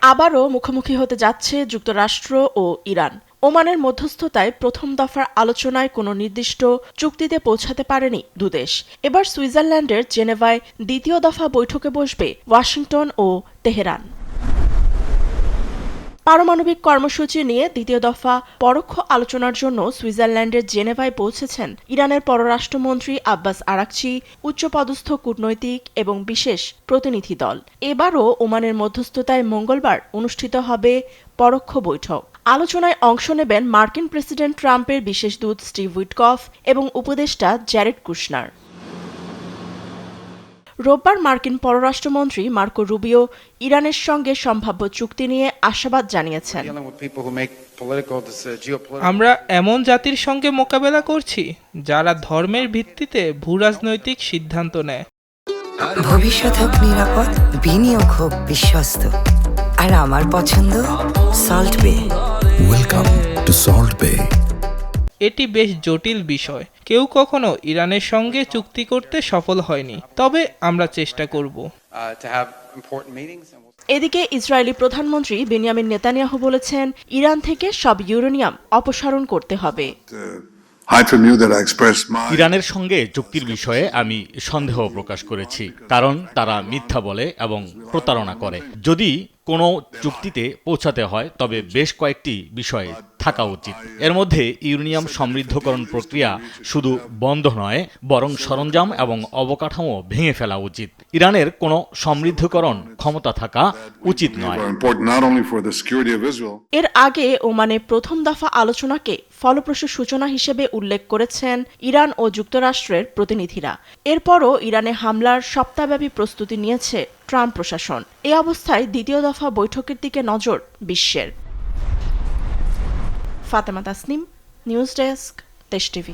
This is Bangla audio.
আবারও মুখোমুখি হতে যাচ্ছে যুক্তরাষ্ট্র ও ইরান। ওমানের মধ্যস্থতায় প্রথম দফার আলোচনায় কোনো নির্দিষ্ট চুক্তিতে পৌঁছাতে পারেনি দুদেশ। এবার সুইজারল্যান্ডের জেনেভায় দ্বিতীয় দফা বৈঠকে বসবে ওয়াশিংটন ও তেহরান। পারমাণবিক কর্মসূচি নিয়ে দ্বিতীয় দফা পরোক্ষ আলোচনার জন্য সুইজারল্যান্ডের জেনেভায় পৌঁছেছেন ইরানের পররাষ্ট্রমন্ত্রী আব্বাস আরাকচি, উচ্চপদস্থ কূটনৈতিক এবং বিশেষ প্রতিনিধি দল। এবারও ওমানের মধ্যস্থতায় মঙ্গলবার অনুষ্ঠিত হবে পরোক্ষ বৈঠক। আলোচনায় অংশ নেবেন মার্কিন প্রেসিডেন্ট ট্রাম্পের বিশেষ দূত স্টিভ উইটকফ এবং উপদেষ্টা জ্যারেড কুশনার। রোববার মার্কিন পররাষ্ট্রমন্ত্রী মার্কো রুবিও ইরানের সঙ্গে সম্ভাব্য চুক্তি নিয়ে আশাবাদ জানিয়েছেন। আমরা এমন জাতির সঙ্গে মোকাবেলা করছি যারা ধর্মের ভিত্তিতে ভূরাজনৈতিক সিদ্ধান্ত নেয়। ভবিষ্যৎ হোক নিরাপদ, বিনিয়োগ হোক বিশ্বস্ত, আর আমার পছন্দ সল্ট বে। ওয়েলকাম টু সল্ট বে। এটি বেশ জটিল বিষয়। কেউ কখনো ইরানের সঙ্গে চুক্তি করতে সফল হয়নি, তবে আমরা চেষ্টা করব। এদিকে ইসরায়েলি প্রধানমন্ত্রী বেনিয়ামিন নেতানিয়াহু বলেছেন, ইরান থেকে সব ইউরেনিয়াম অপসারণ করতে হবে। ইরানের সঙ্গে চুক্তির বিষয়ে আমি সন্দেহ প্রকাশ করেছি, কারণ তারা মিথ্যা বলে এবং প্রতারণা করে। যদি কোনো চুক্তিতে পৌঁছাতে হয় তবে বেশ কয়েকটি বিষয় থাকা উচিত। এর মধ্যে ইউরেনিয়াম সমৃদ্ধকরণ প্রক্রিয়া শুধু বন্ধ নয়, বরং সরঞ্জাম এবং অবকাঠামো ভেঙে ফেলা উচিত। ইরানের কোনো সমৃদ্ধকরণ ক্ষমতা থাকা উচিত নয়। এর আগে ওমানে প্রথম দফা আলোচনাকে ফলপ্রসূ সূচনা হিসেবে উল্লেখ করেছেন ইরান ও যুক্তরাষ্ট্রের প্রতিনিধিরা। এরপরও ইরানে হামলার সপ্তাহব্যাপী প্রস্তুতি নিয়েছে ট্রাম্প প্রশাসন। এ অবস্থায় দ্বিতীয় দফা বৈঠকের দিকে নজর বিশ্বের। ফাতেমা তাসনিম, নিউজ ডেস্ক, দেশ টিভি।